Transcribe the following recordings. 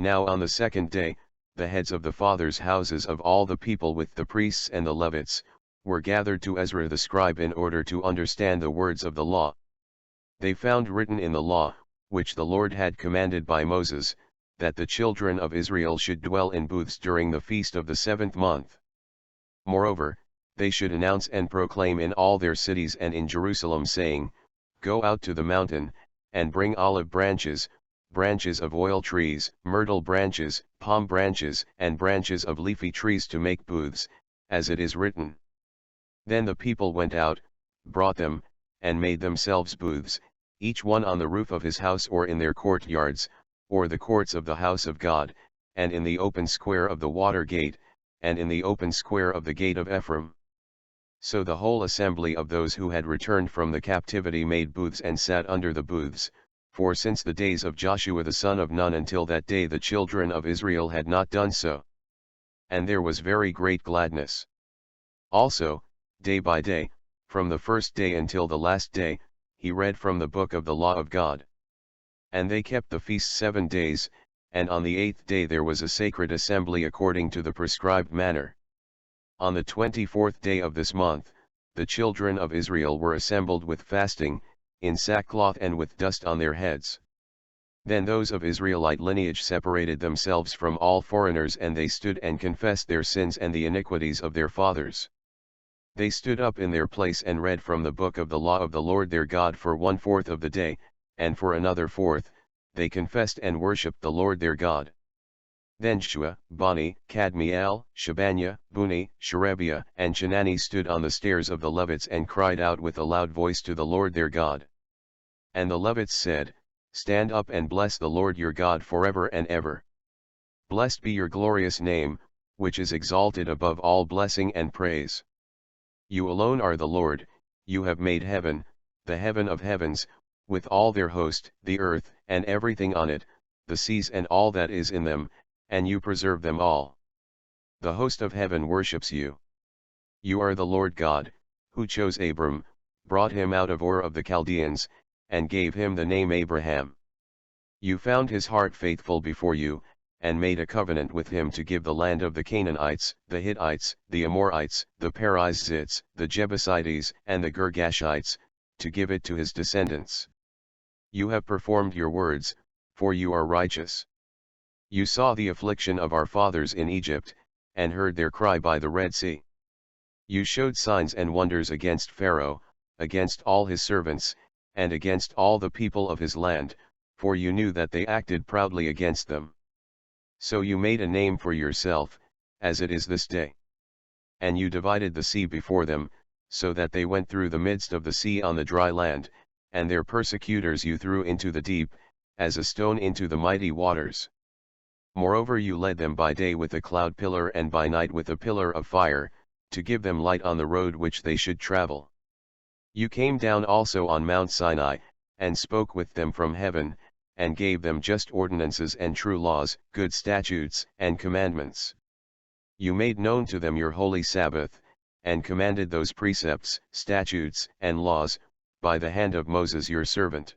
Now on the second day, the heads of the fathers' houses of all the people with the priests and the Levites, were gathered to Ezra the scribe in order to understand the words of the law. They found written in the law, which the Lord had commanded by Moses, that the children of Israel should dwell in booths during the feast of the 7th month. Moreover, they should announce and proclaim in all their cities and in Jerusalem, saying, Go out to the mountain, and bring olive branches, branches of oil trees, myrtle branches, palm branches, and branches of leafy trees to make booths, as it is written. Then the people went out, brought them, and made themselves booths, each one on the roof of his house or in their courtyards, or the courts of the house of God, and in the open square of the water gate, and in the open square of the gate of Ephraim. So the whole assembly of those who had returned from the captivity made booths and sat under the booths, for since the days of Joshua the son of Nun until that day the children of Israel had not done so. And there was very great gladness. Also, day by day, from the first day until the last day, he read from the book of the law of God. And they kept the feast 7 days, and on the 8th day there was a sacred assembly according to the prescribed manner. On the 24th day of this month, the children of Israel were assembled with fasting, in sackcloth and with dust on their heads. Then those of Israelite lineage separated themselves from all foreigners, and they stood and confessed their sins and the iniquities of their fathers. They stood up in their place and read from the book of the law of the Lord their God for 1/4 of the day, and for another 1/4, they confessed and worshipped the Lord their God. Then Shua, Bani, Kadmiel, Shebaniah, Buni, Sherebiah, and Chenani stood on the stairs of the Levites and cried out with a loud voice to the Lord their God. And the Levites said, Stand up and bless the Lord your God forever and ever. Blessed be your glorious name, which is exalted above all blessing and praise. You alone are the Lord, you have made heaven, the heaven of heavens, with all their host, the earth, and everything on it, the seas and all that is in them, and you preserve them all. The host of heaven worships you. You are the Lord God, who chose Abram, brought him out of Ur of the Chaldeans, and gave him the name Abraham. You found his heart faithful before you, and made a covenant with him to give the land of the Canaanites, the Hittites, the Amorites, the Perizzites, the Jebusites, and the Girgashites, to give it to his descendants. You have performed your words, for you are righteous. You saw the affliction of our fathers in Egypt, and heard their cry by the Red Sea. You showed signs and wonders against Pharaoh, against all his servants, and against all the people of his land, for you knew that they acted proudly against them. So you made a name for yourself, as it is this day. And you divided the sea before them, so that they went through the midst of the sea on the dry land, and their persecutors you threw into the deep, as a stone into the mighty waters. Moreover you led them by day with a cloud pillar and by night with a pillar of fire, to give them light on the road which they should travel. You came down also on Mount Sinai, and spoke with them from heaven, and gave them just ordinances and true laws, good statutes and commandments. You made known to them your holy Sabbath, and commanded those precepts, statutes, and laws, by the hand of Moses your servant.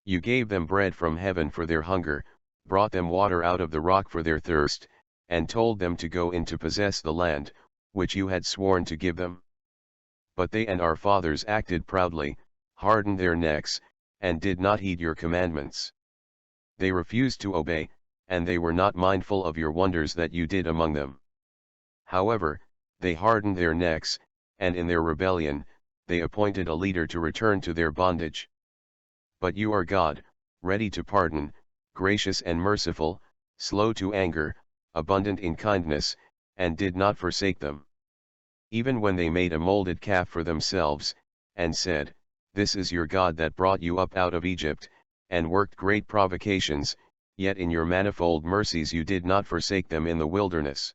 You gave them bread from heaven for their hunger, brought them water out of the rock for their thirst, and told them to go in to possess the land, which you had sworn to give them. But they and our fathers acted proudly, hardened their necks, and did not heed your commandments. They refused to obey, and they were not mindful of your wonders that you did among them. However, they hardened their necks, and in their rebellion, they appointed a leader to return to their bondage. But you are God, ready to pardon, gracious and merciful, slow to anger, abundant in kindness, and did not forsake them. Even when they made a molded calf for themselves, and said, This is your God that brought you up out of Egypt, and worked great provocations, yet in your manifold mercies you did not forsake them in the wilderness.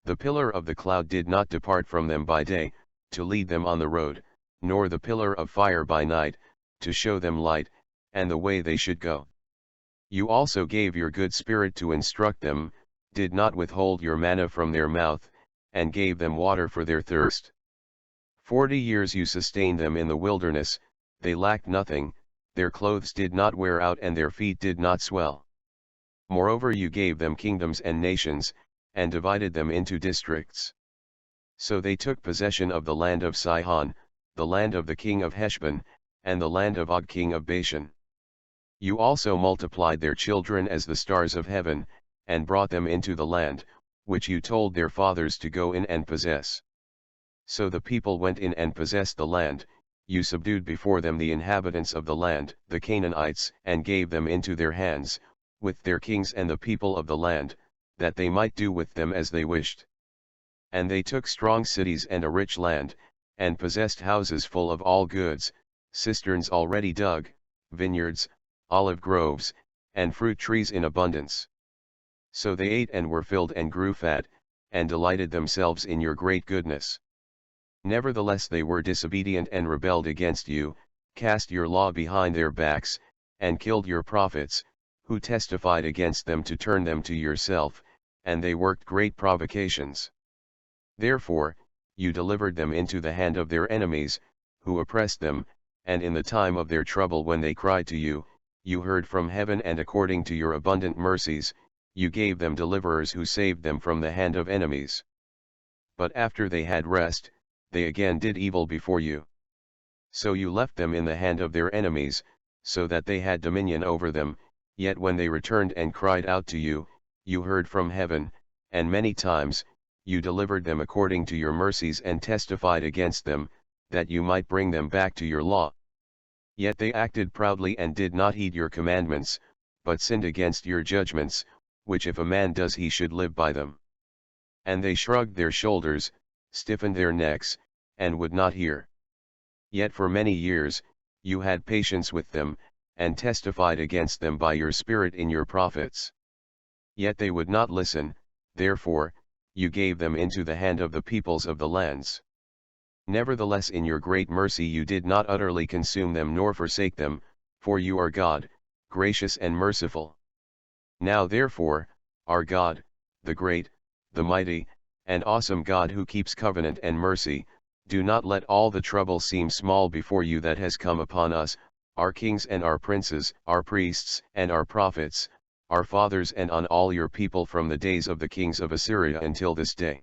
The pillar of the cloud did not depart from them by day, to lead them on the road, nor the pillar of fire by night, to show them light, and the way they should go. You also gave your good Spirit to instruct them, did not withhold your manna from their mouth, and gave them water for their thirst. 40 years you sustained them in the wilderness, they lacked nothing, their clothes did not wear out and their feet did not swell. Moreover you gave them kingdoms and nations, and divided them into districts. So they took possession of the land of Sihon, the land of the king of Heshbon, and the land of Og king of Bashan. You also multiplied their children as the stars of heaven, and brought them into the land, which you told their fathers to go in and possess. So the people went in and possessed the land. You subdued before them the inhabitants of the land, the Canaanites, and gave them into their hands, with their kings and the people of the land, that they might do with them as they wished. And they took strong cities and a rich land, and possessed houses full of all goods, cisterns already dug, vineyards, olive groves, and fruit trees in abundance. So they ate and were filled and grew fat, and delighted themselves in your great goodness. Nevertheless they were disobedient and rebelled against you, cast your law behind their backs, and killed your prophets, who testified against them to turn them to yourself, and they worked great provocations. Therefore, you delivered them into the hand of their enemies, who oppressed them, and in the time of their trouble when they cried to you, you heard from heaven, and according to your abundant mercies, you gave them deliverers who saved them from the hand of enemies. But after they had rest, they again did evil before you. So you left them in the hand of their enemies, so that they had dominion over them, yet when they returned and cried out to you, you heard from heaven, and many times, you delivered them according to your mercies and testified against them, that you might bring them back to your law. Yet they acted proudly and did not heed your commandments, but sinned against your judgments, which if a man does he should live by them. And they shrugged their shoulders, stiffened their necks, and would not hear. Yet for many years, you had patience with them, and testified against them by your Spirit in your prophets. Yet they would not listen, therefore, you gave them into the hand of the peoples of the lands. Nevertheless in your great mercy you did not utterly consume them nor forsake them, for you are God, gracious and merciful. Now therefore, our God, the great, the mighty, and awesome God who keeps covenant and mercy, do not let all the trouble seem small before you that has come upon us, our kings and our princes, our priests and our prophets, our fathers, and on all your people from the days of the kings of Assyria until this day.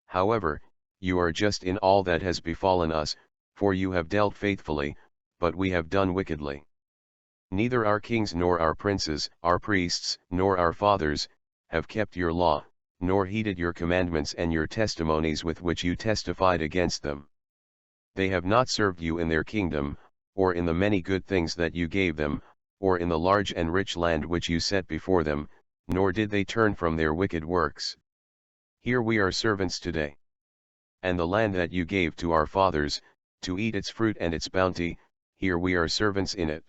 However, you are just in all that has befallen us, for you have dealt faithfully, but we have done wickedly. Neither our kings nor our princes, our priests, nor our fathers, have kept your law, nor heeded your commandments and your testimonies with which you testified against them. They have not served you in their kingdom, or in the many good things that you gave them, or in the large and rich land which you set before them, nor did they turn from their wicked works. Here we are servants today. And the land that you gave to our fathers, to eat its fruit and its bounty, here we are servants in it.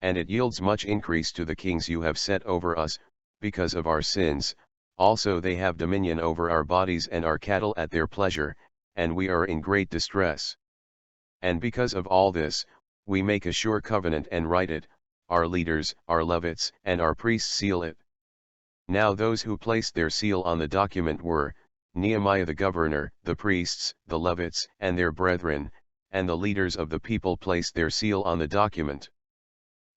And it yields much increase to the kings you have set over us, because of our sins, also they have dominion over our bodies and our cattle at their pleasure, and we are in great distress. And because of all this, we make a sure covenant and write it, our leaders, our Levites, and our priests seal it. Now those who placed their seal on the document were, Nehemiah the governor, the priests, the Levites, and their brethren, and the leaders of the people placed their seal on the document.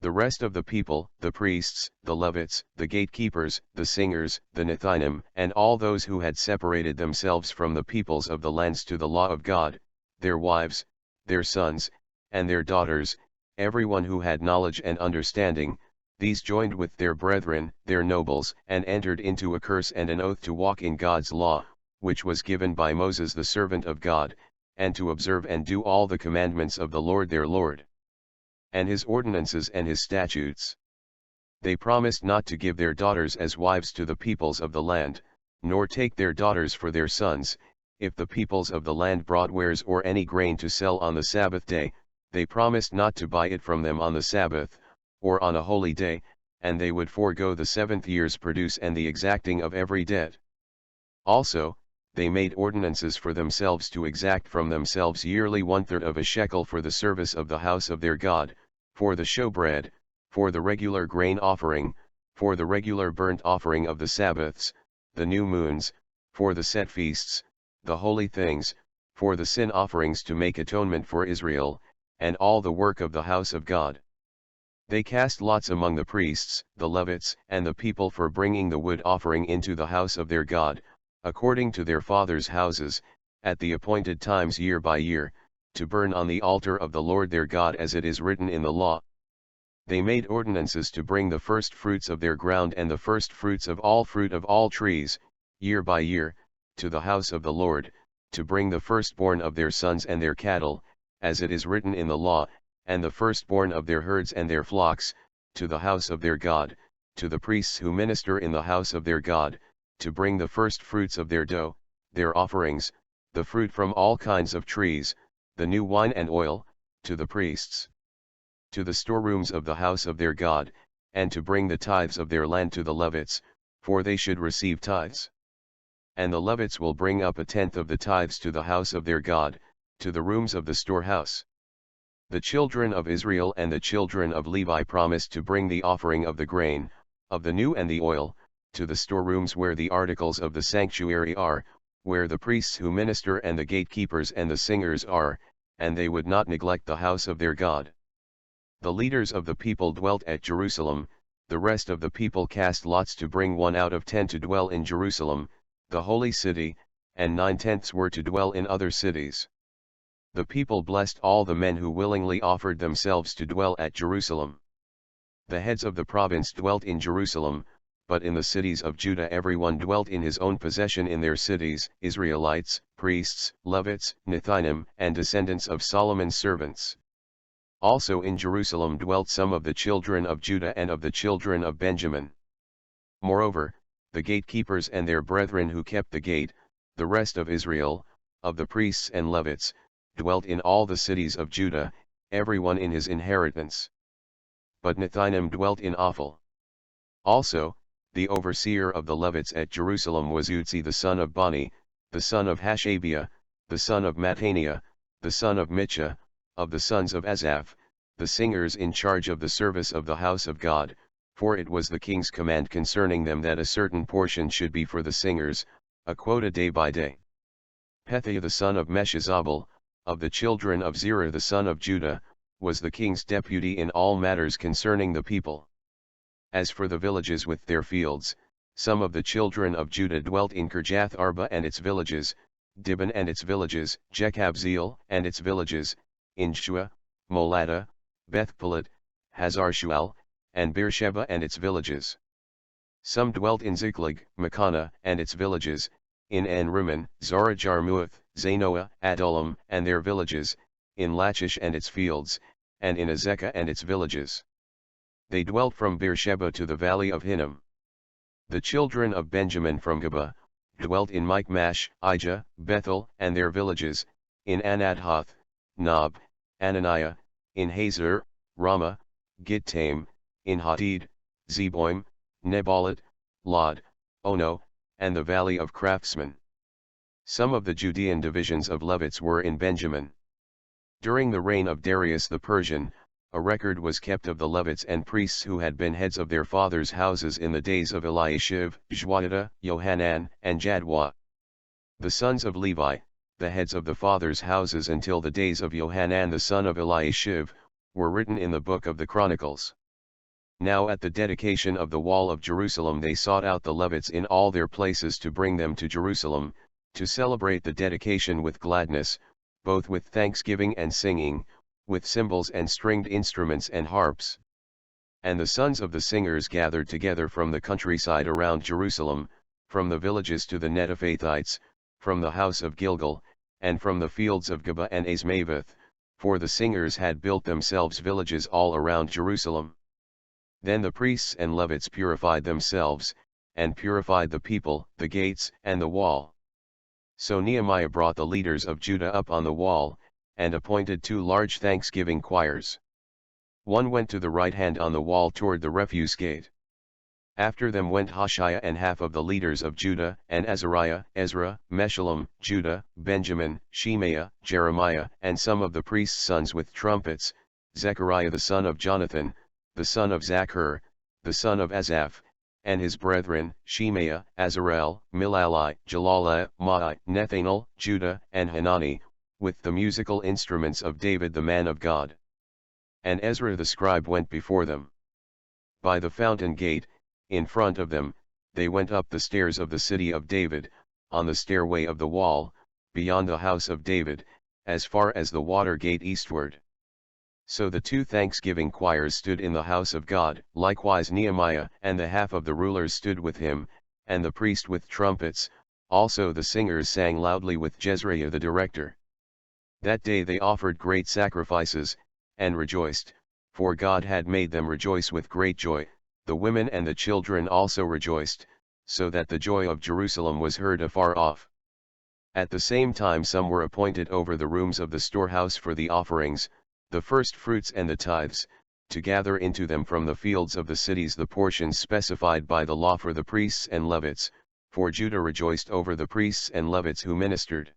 The rest of the people, the priests, the Levites, the gatekeepers, the singers, the Nethinim, and all those who had separated themselves from the peoples of the lands to the law of God, their wives, their sons, and their daughters, everyone who had knowledge and understanding, these joined with their brethren, their nobles, and entered into a curse and an oath to walk in God's law, which was given by Moses the servant of God, and to observe and do all the commandments of the Lord their Lord, and his ordinances and his statutes. They promised not to give their daughters as wives to the peoples of the land, nor take their daughters for their sons. If the peoples of the land brought wares or any grain to sell on the Sabbath day, they promised not to buy it from them on the Sabbath, or on a holy day, and they would forego the 7th year's produce and the exacting of every debt. Also, they made ordinances for themselves to exact from themselves yearly 1/3 of a shekel for the service of the house of their God, for the showbread, for the regular grain offering, for the regular burnt offering of the Sabbaths, the new moons, for the set feasts, the holy things, for the sin offerings to make atonement for Israel, and all the work of the house of God. They cast lots among the priests, the Levites, and the people for bringing the wood offering into the house of their God, according to their fathers' houses, at the appointed times year by year, to burn on the altar of the Lord their God as it is written in the law. They made ordinances to bring the first fruits of their ground and the first fruits of all fruit of all trees, year by year, to the house of the Lord, to bring the firstborn of their sons and their cattle, as it is written in the law, and the firstborn of their herds and their flocks, to the house of their God, to the priests who minister in the house of their God, to bring the first fruits of their dough, their offerings, the fruit from all kinds of trees, the new wine and oil, to the priests, to the storerooms of the house of their God, and to bring the tithes of their land to the Levites, for they should receive tithes. And the Levites will bring up 1/10 of the tithes to the house of their God, to the rooms of the storehouse. The children of Israel and the children of Levi promised to bring the offering of the grain, of the new and the oil, to the storerooms where the articles of the sanctuary are, where the priests who minister and the gatekeepers and the singers are, and they would not neglect the house of their God. The leaders of the people dwelt at Jerusalem, the rest of the people cast lots to bring 1 out of 10 to dwell in Jerusalem, the holy city, and 9/10 were to dwell in other cities. The people blessed all the men who willingly offered themselves to dwell at Jerusalem. The heads of the province dwelt in Jerusalem, but in the cities of Judah everyone dwelt in his own possession in their cities, Israelites, priests, Levites, Nethinim, and descendants of Solomon's servants. Also in Jerusalem dwelt some of the children of Judah and of the children of Benjamin. Moreover, the gatekeepers and their brethren who kept the gate, the rest of Israel, of the priests and Levites, dwelt in all the cities of Judah, everyone in his inheritance. But Nethinim dwelt in Ophel. Also, the overseer of the Levites at Jerusalem was Uzzi the son of Bani, the son of Hashabiah, the son of Mattaniah, the son of Mitchah, of the sons of Asaph, the singers in charge of the service of the house of God, for it was the king's command concerning them that a certain portion should be for the singers, a quota day by day. Pethiah the son of Meshezabel, of the children of Zerah the son of Judah, was the king's deputy in all matters concerning the people. As for the villages with their fields, some of the children of Judah dwelt in Kirjath Arba and its villages, Dibon and its villages, Jekabzeel and its villages, Inshua, Molada, Bethpelet, Hazar-Shual, and Beersheba and its villages. Some dwelt in Ziklag, Makana and its villages, in En-Rimmon, Zara-Jarmuth, Zanoah, Adullam and their villages, in Lachish and its fields, and in Azekah and its villages. They dwelt from Beersheba to the valley of Hinnom. The children of Benjamin from Geba, dwelt in Michmash, Ijah, Bethel and their villages, in Anathoth, Nob, Ananiah, in Hazor, Ramah, Gittaim, in Hadid, Zeboim, Nebalat, Lod, Ono, and the valley of craftsmen. Some of the Judean divisions of Levites were in Benjamin. During the reign of Darius the Persian, a record was kept of the Levites and priests who had been heads of their fathers' houses in the days of Eliashib, Joiada, Johanan, and Jadua. The sons of Levi, the heads of the fathers' houses until the days of Johanan the son of Eliashib, were written in the book of the Chronicles. Now at the dedication of the wall of Jerusalem they sought out the Levites in all their places to bring them to Jerusalem, to celebrate the dedication with gladness, both with thanksgiving and singing, with cymbals and stringed instruments and harps. And the sons of the singers gathered together from the countryside around Jerusalem, from the villages to the Netophathites, from the house of Gilgal, and from the fields of Geba and Azmaveth, for the singers had built themselves villages all around Jerusalem. Then the priests and Levites purified themselves, and purified the people, the gates, and the wall. So Nehemiah brought the leaders of Judah up on the wall, and appointed 2 large thanksgiving choirs. One went to the right hand on the wall toward the refuse gate. After them went Hoshea and half of the leaders of Judah, and Azariah, Ezra, Meshullam, Judah, Benjamin, Shemaiah, Jeremiah, and some of the priests' sons with trumpets, Zechariah the son of Jonathan, the son of Zachar, the son of Asaph, and his brethren, Shemaiah, Azarel, Milalai, Jalala, Maai, Nethanel, Judah, and Hanani, with the musical instruments of David the man of God. And Ezra the scribe went before them. By the fountain gate, in front of them, they went up the stairs of the city of David, on the stairway of the wall, beyond the house of David, as far as the water gate eastward. So the two thanksgiving choirs stood in the house of God. Likewise Nehemiah and the half of the rulers stood with him, and the priest with trumpets. Also the singers sang loudly with Jezreiah the director. That day they offered great sacrifices, and rejoiced, for God had made them rejoice with great joy. The women and the children also rejoiced, so that the joy of Jerusalem was heard afar off. At the same time some were appointed over the rooms of the storehouse for the offerings, the first fruits and the tithes, to gather into them from the fields of the cities the portions specified by the law for the priests and Levites, for Judah rejoiced over the priests and Levites who ministered.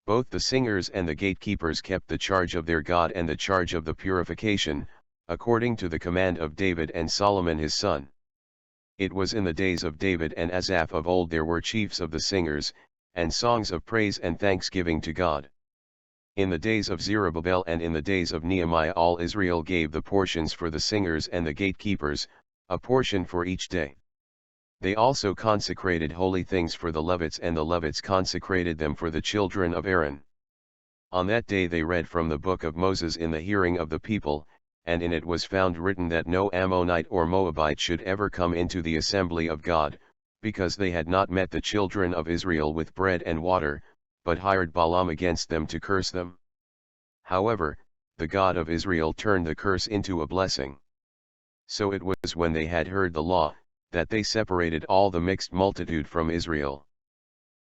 Both the singers and the gatekeepers kept the charge of their God and the charge of the purification, according to the command of David and Solomon his son. It was in the days of David and Asaph of old there were chiefs of the singers, and songs of praise and thanksgiving to God. In the days of Zerubbabel and in the days of Nehemiah all Israel gave the portions for the singers and the gatekeepers, a portion for each day. They also consecrated holy things for the Levites, and the Levites consecrated them for the children of Aaron. On that day they read from the book of Moses in the hearing of the people, and in it was found written that no Ammonite or Moabite should ever come into the assembly of God, because they had not met the children of Israel with bread and water, but hired Balaam against them to curse them. However, the God of Israel turned the curse into a blessing. So it was when they had heard the law, that they separated all the mixed multitude from Israel.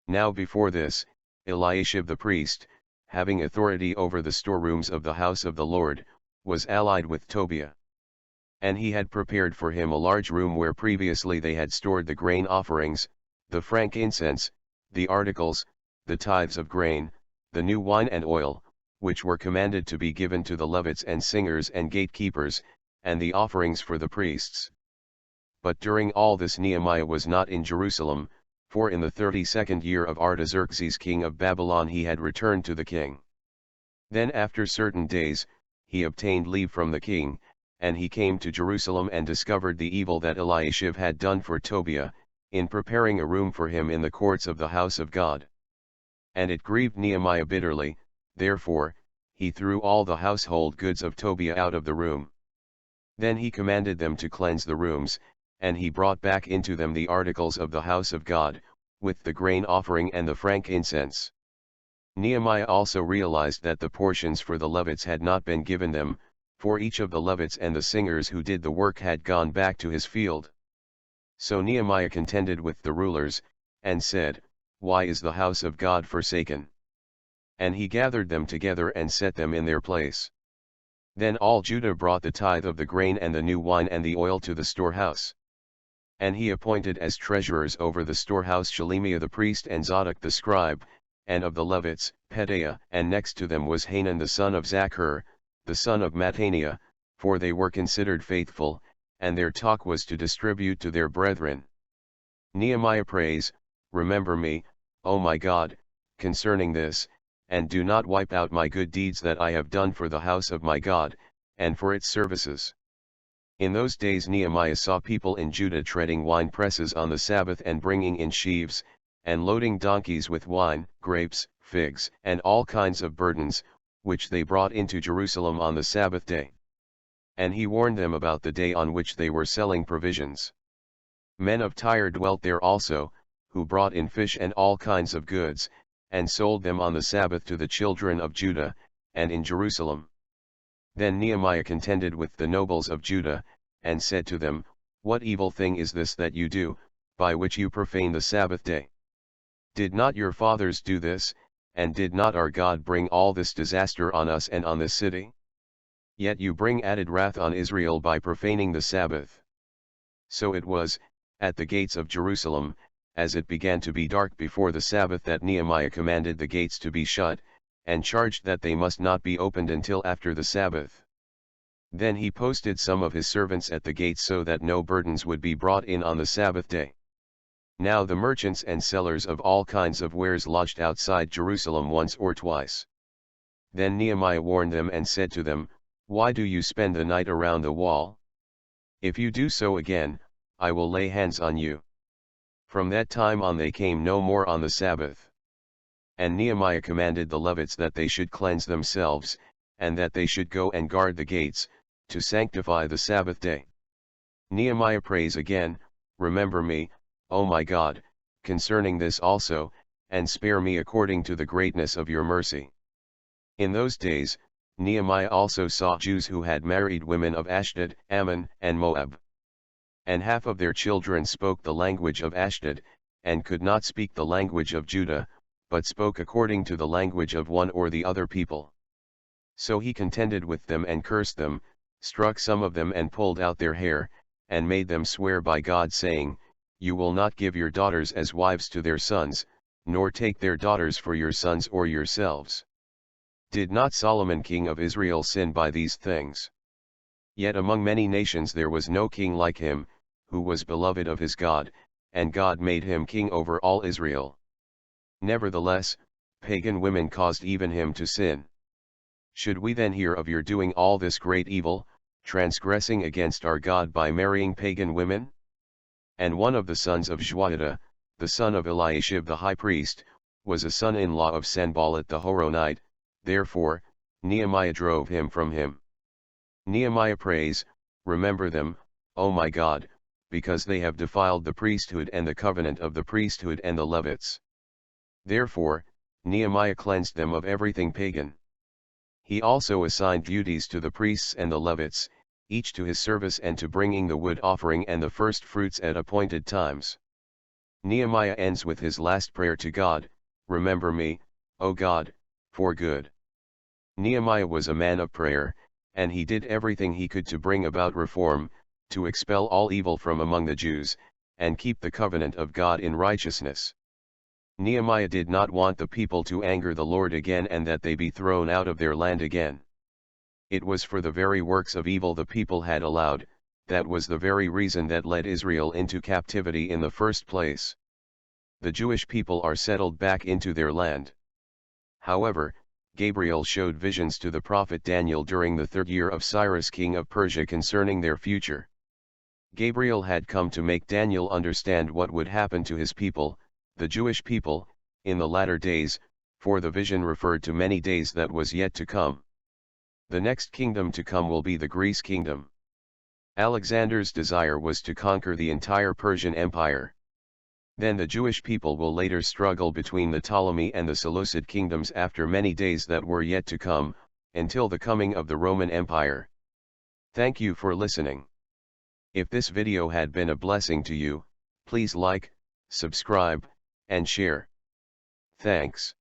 Now before this, Eliashib the priest, having authority over the storerooms of the house of the Lord, was allied with Tobiah. And he had prepared for him a large room where previously they had stored the grain offerings, the frankincense, the articles, the tithes of grain, the new wine and oil, which were commanded to be given to the Levites and singers and gatekeepers, and the offerings for the priests. But during all this Nehemiah was not in Jerusalem, for in the 32nd year of Artaxerxes king of Babylon he had returned to the king. Then after certain days, he obtained leave from the king, and he came to Jerusalem and discovered the evil that Eliashib had done for Tobiah, in preparing a room for him in the courts of the house of God. And it grieved Nehemiah bitterly, therefore, he threw all the household goods of Tobiah out of the room. Then he commanded them to cleanse the rooms, and he brought back into them the articles of the house of God, with the grain offering and the frankincense. Nehemiah also realized that the portions for the Levites had not been given them, for each of the Levites and the singers who did the work had gone back to his field. So Nehemiah contended with the rulers, and said, "Why is the house of God forsaken?" And he gathered them together and set them in their place. Then all Judah brought the tithe of the grain and the new wine and the oil to the storehouse. And he appointed as treasurers over the storehouse Shelemiah the priest and Zadok the scribe, and of the Levites, Pedaiah, and next to them was Hanan the son of Zachar, the son of Mattaniah, for they were considered faithful, and their talk was to distribute to their brethren. Nehemiah prays, "Remember me, O my God, concerning this, and do not wipe out my good deeds that I have done for the house of my God, and for its services." In those days Nehemiah saw people in Judah treading wine presses on the Sabbath and bringing in sheaves, and loading donkeys with wine, grapes, figs, and all kinds of burdens, which they brought into Jerusalem on the Sabbath day. And he warned them about the day on which they were selling provisions. Men of Tyre dwelt there also, who brought in fish and all kinds of goods, and sold them on the Sabbath to the children of Judah, and in Jerusalem. Then Nehemiah contended with the nobles of Judah, and said to them, "What evil thing is this that you do, by which you profane the Sabbath day? Did not your fathers do this, and did not our God bring all this disaster on us and on this city? Yet you bring added wrath on Israel by profaning the Sabbath." So it was, at the gates of Jerusalem, as it began to be dark before the Sabbath, that Nehemiah commanded the gates to be shut, and charged that they must not be opened until after the Sabbath. Then he posted some of his servants at the gates so that no burdens would be brought in on the Sabbath day. Now the merchants and sellers of all kinds of wares lodged outside Jerusalem once or twice. Then Nehemiah warned them and said to them, Why do you spend the night around the wall? If you do so again, I will lay hands on you. From that time on they came no more on the Sabbath. And Nehemiah commanded the Levites that they should cleanse themselves, and that they should go and guard the gates, to sanctify the Sabbath day. Nehemiah prays again, "Remember me, O my God, concerning this also, and spare me according to the greatness of your mercy." In those days, Nehemiah also saw Jews who had married women of Ashdod, Ammon, and Moab. And half of their children spoke the language of Ashdod, and could not speak the language of Judah, but spoke according to the language of one or the other people. So he contended with them and cursed them, struck some of them and pulled out their hair, and made them swear by God, saying, "You will not give your daughters as wives to their sons, nor take their daughters for your sons or yourselves." Did not Solomon king of Israel sin by these things? Yet among many nations there was no king like him, who was beloved of his God, and God made him king over all Israel. Nevertheless, pagan women caused even him to sin. Should we then hear of your doing all this great evil, transgressing against our God by marrying pagan women? And one of the sons of Joiada, the son of Eliashib the high priest, was a son-in-law of Sanballat the Horonite. Therefore, Nehemiah drove him from him. Nehemiah prays, "Remember them, O my God, because they have defiled the priesthood and the covenant of the priesthood and the Levites." Therefore, Nehemiah cleansed them of everything pagan. He also assigned duties to the priests and the Levites, each to his service and to bringing the wood offering and the first fruits at appointed times. Nehemiah ends with his last prayer to God, "Remember me, O God, for good." Nehemiah was a man of prayer, and he did everything he could to bring about reform, to expel all evil from among the Jews, and keep the covenant of God in righteousness. Nehemiah did not want the people to anger the Lord again and that they be thrown out of their land again. It was for the very works of evil the people had allowed, that was the very reason that led Israel into captivity in the first place. The Jewish people are settled back into their land. However, Gabriel showed visions to the prophet Daniel during the 3rd year of Cyrus king of Persia concerning their future. Gabriel had come to make Daniel understand what would happen to his people, the Jewish people, in the latter days, for the vision referred to many days that was yet to come. The next kingdom to come will be the Greece kingdom. Alexander's desire was to conquer the entire Persian Empire. Then the Jewish people will later struggle between the Ptolemy and the Seleucid kingdoms after many days that were yet to come, until the coming of the Roman Empire. Thank you for listening. If this video had been a blessing to you, please like, subscribe, and share. Thanks.